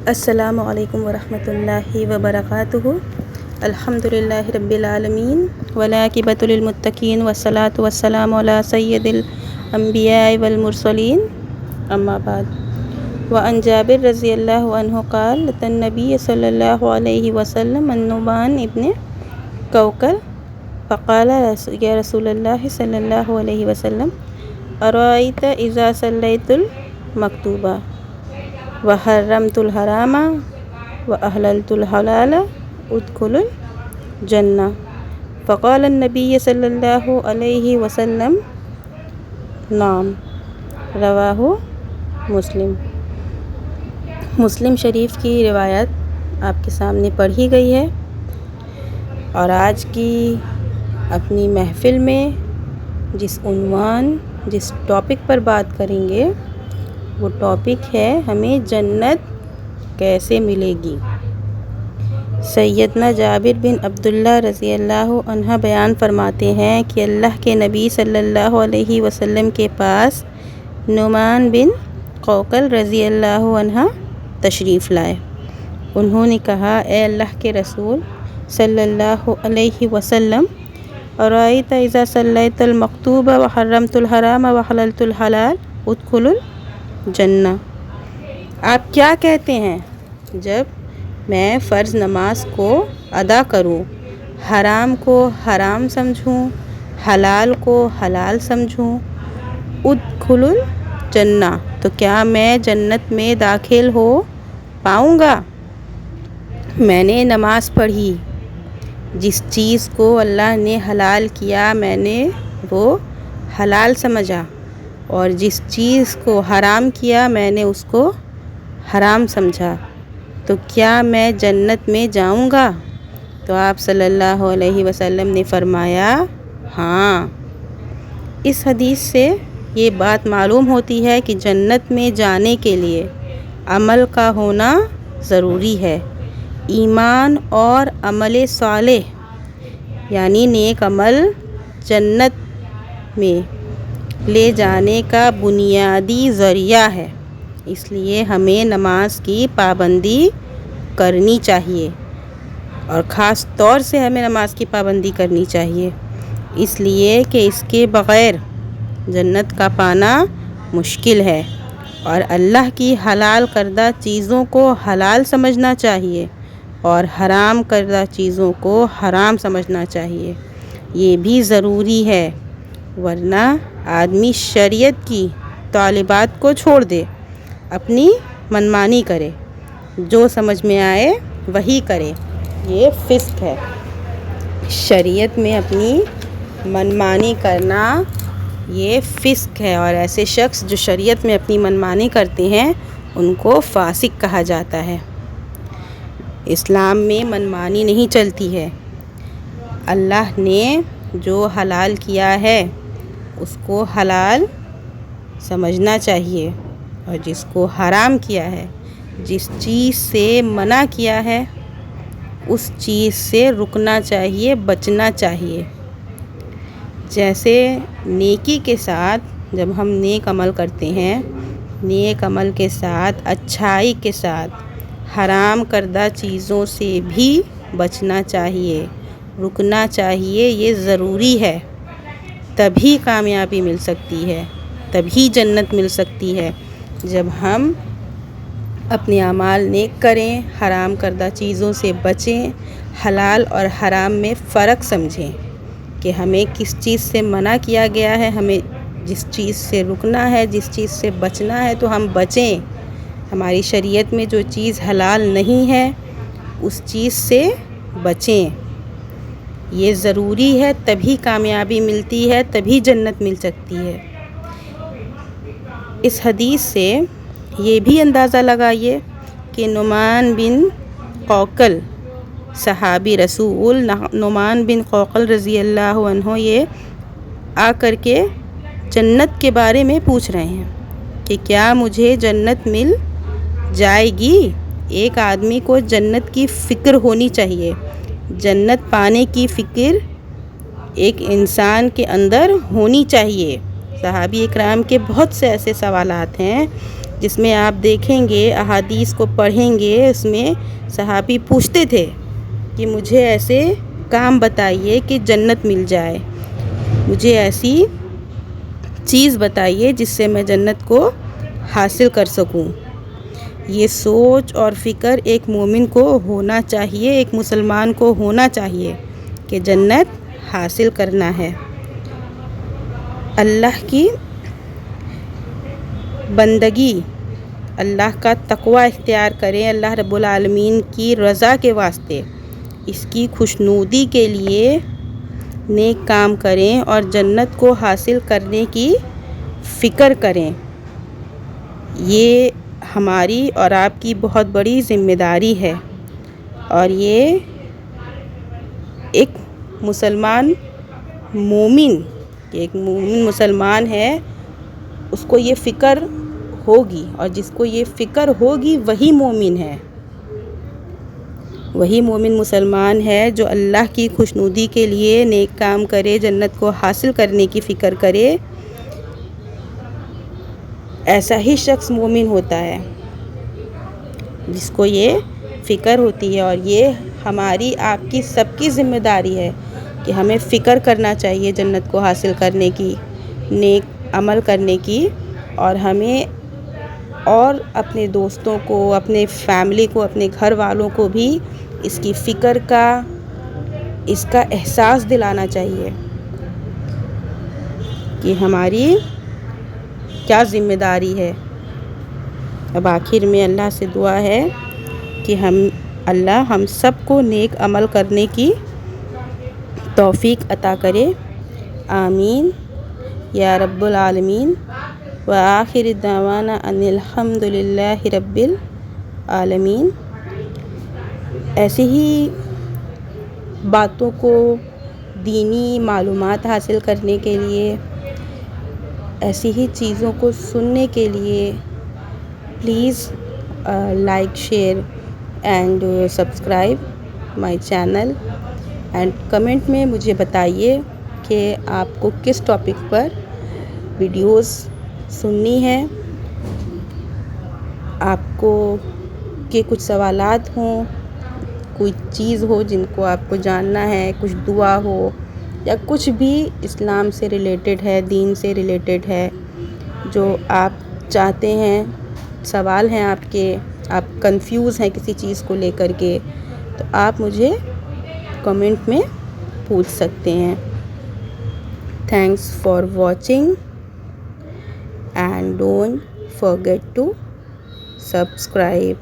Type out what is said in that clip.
السلام علیکم ورحمۃ اللہ وبرکاتہ۔ الحمد للہ رب العالمین والعاقبۃ للمتقین والصلاۃ والسلام علی سید الانبیاء والمرسلین، اما بعد۔ وعن جابر رضی اللہ عنہ قال اتى النبی صلی اللہ علیہ وسلم النعمان ابن کوکل فقال یا رسول اللہ صلی اللہ علیہ وسلم ارأیت اذا صلیت المکتوبہ وحرمت الحرام واحللت الحلال ادخل الجنہ۔ فقال النبی صلی اللہ علیہ وسلم نعم، رواہ مسلم۔ مسلم شریف کی روایت آپ کے سامنے پڑھی گئی ہے، اور آج کی اپنی محفل میں جس عنوان جس ٹاپک پر بات کریں گے وہ ٹاپک ہے ہمیں جنت کیسے ملے گی۔ سیدنا جابر بن عبداللہ رضی اللہ عنہ بیان فرماتے ہیں کہ اللہ کے نبی صلی اللہ علیہ وسلم کے پاس نعمان بن کوکل رضی اللہ عنہ تشریف لائے۔ انہوں نے کہا، اے اللہ کے رسول صلی اللہ علیہ وسلم، ارأیت اذا صلیت المکتوب وحرمت الحرام وحللت الحلال ادخل الجنہ۔ آپ کیا کہتے ہیں جب میں فرض نماز کو ادا کروں، حرام کو حرام سمجھوں، حلال کو حلال سمجھوں، ادخل الجنہ، تو کیا میں جنت میں داخل ہو پاؤں گا؟ میں نے نماز پڑھی، جس چیز کو اللہ نے حلال کیا میں نے وہ حلال سمجھا، اور جس چیز کو حرام کیا میں نے اس کو حرام سمجھا، تو کیا میں جنت میں جاؤں گا؟ تو آپ صلی اللہ علیہ وسلم نے فرمایا ہاں۔ اس حدیث سے یہ بات معلوم ہوتی ہے کہ جنت میں جانے کے لیے عمل کا ہونا ضروری ہے۔ ایمان اور عمل صالح یعنی نیک عمل جنت میں لے جانے کا بنیادی ذریعہ ہے، اس لیے ہمیں نماز کی پابندی کرنی چاہیے، اور خاص طور سے ہمیں نماز کی پابندی کرنی چاہیے، اس لیے کہ اس کے بغیر جنت کا پانا مشکل ہے، اور اللہ کی حلال کردہ چیزوں کو حلال سمجھنا چاہیے اور حرام کردہ چیزوں کو حرام سمجھنا چاہیے، یہ بھی ضروری ہے، ورنہ آدمی شریعت کی طالبات کو چھوڑ دے، اپنی منمانی کرے، جو سمجھ میں آئے وہی کرے، یہ فسق ہے۔ شریعت میں اپنی منمانی کرنا یہ فسق ہے، اور ایسے شخص جو شریعت میں اپنی منمانی کرتے ہیں ان کو فاسق کہا جاتا ہے۔ اسلام میں منمانی نہیں چلتی ہے، اللہ نے جو حلال کیا ہے اس کو حلال سمجھنا چاہیے، اور جس کو حرام کیا ہے، جس چیز سے منع کیا ہے اس چیز سے رکنا چاہیے، بچنا چاہیے۔ جیسے نیکی کے ساتھ جب ہم نیک عمل کرتے ہیں، نیک عمل کے ساتھ اچھائی کے ساتھ حرام کردہ چیزوں سے بھی بچنا چاہیے، رکنا چاہیے، یہ ضروری ہے، تبھی کامیابی مل سکتی ہے، تبھی جنت مل سکتی ہے، جب ہم اپنے اعمال نیک کریں، حرام کردہ چیزوں سے بچیں، حلال اور حرام میں فرق سمجھیں کہ ہمیں کس چیز سے منع کیا گیا ہے، ہمیں جس چیز سے رکنا ہے، جس چیز سے بچنا ہے تو ہم بچیں، ہماری شریعت میں جو چیز حلال نہیں ہے اس چیز سے بچیں، یہ ضروری ہے، تبھی کامیابی ملتی ہے، تبھی جنت مل سکتی ہے۔ اس حدیث سے یہ بھی اندازہ لگائیے کہ نعمان بن کوکل صحابی رسول نعمان بن کوکل رضی اللہ عنہ یہ آ کر کے جنت کے بارے میں پوچھ رہے ہیں کہ کیا مجھے جنت مل جائے گی؟ ایک آدمی کو جنت کی فکر ہونی چاہیے، جنت پانے کی فکر ایک انسان کے اندر ہونی چاہیے۔ صحابی اکرام کے بہت سے ایسے سوالات ہیں جس میں آپ دیکھیں گے احادیث کو پڑھیں گے، اس میں صحابی پوچھتے تھے کہ مجھے ایسے کام بتائیے کہ جنت مل جائے، مجھے ایسی چیز بتائیے جس سے میں جنت کو حاصل کر سکوں۔ یہ سوچ اور فکر ایک مومن کو ہونا چاہیے، ایک مسلمان کو ہونا چاہیے کہ جنت حاصل کرنا ہے۔ اللہ کی بندگی، اللہ کا تقوی اختیار کریں اللہ رب العالمین کی رضا کے واسطے، اس کی خوشنودی کے لیے نیک کام کریں اور جنت کو حاصل کرنے کی فکر کریں۔ یہ ہماری اور آپ کی بہت بڑی ذمہ داری ہے، اور یہ ایک مسلمان مومن، ایک مومن مسلمان ہے، اس کو یہ فکر ہوگی، اور جس کو یہ فکر ہوگی وہی مومن ہے، وہی مومن مسلمان ہے جو اللہ کی خوشنودی کے لیے نیک کام کرے، جنت کو حاصل کرنے کی فکر کرے۔ ایسا ہی شخص مومن ہوتا ہے جس کو یہ فکر ہوتی ہے، اور یہ ہماری آپ کی سب کی ذمہ داری ہے کہ ہمیں فکر کرنا چاہیے جنت کو حاصل کرنے کی، نیک عمل کرنے کی، اور ہمیں اور اپنے دوستوں کو، اپنے فیملی کو، اپنے گھر والوں کو بھی اس کی فکر کا، اس کا احساس دلانا چاہیے کہ ہماری کیا ذمہ داری ہے۔ اب آخر میں اللہ سے دعا ہے کہ اللہ ہم سب کو نیک عمل کرنے کی توفیق عطا کرے، آمین یا رب العالمین۔ وآخر دعوانا ان الحمد للہ رب العالمین۔ ایسی ہی باتوں کو، دینی معلومات حاصل کرنے کے لیے، ایسی ہی چیزوں کو سننے کے لیے please like, share and subscribe my channel, and comment میں مجھے بتائیے کہ آپ کو کس ٹاپک پر ویڈیوز سننی ہے، آپ کو کے کچھ سوالات ہوں، کوئی چیز ہو جن کو آپ کو جاننا ہے، کچھ دعا ہو، یا کچھ بھی اسلام سے ریلیٹڈ ہے، دین سے ریلیٹڈ ہے، جو آپ چاہتے ہیں، سوال ہیں آپ کے، آپ کنفیوز ہیں کسی چیز کو لے کر کے، تو آپ مجھے کمنٹ میں پوچھ سکتے ہیں۔ Thanks for watching and don't forget to subscribe.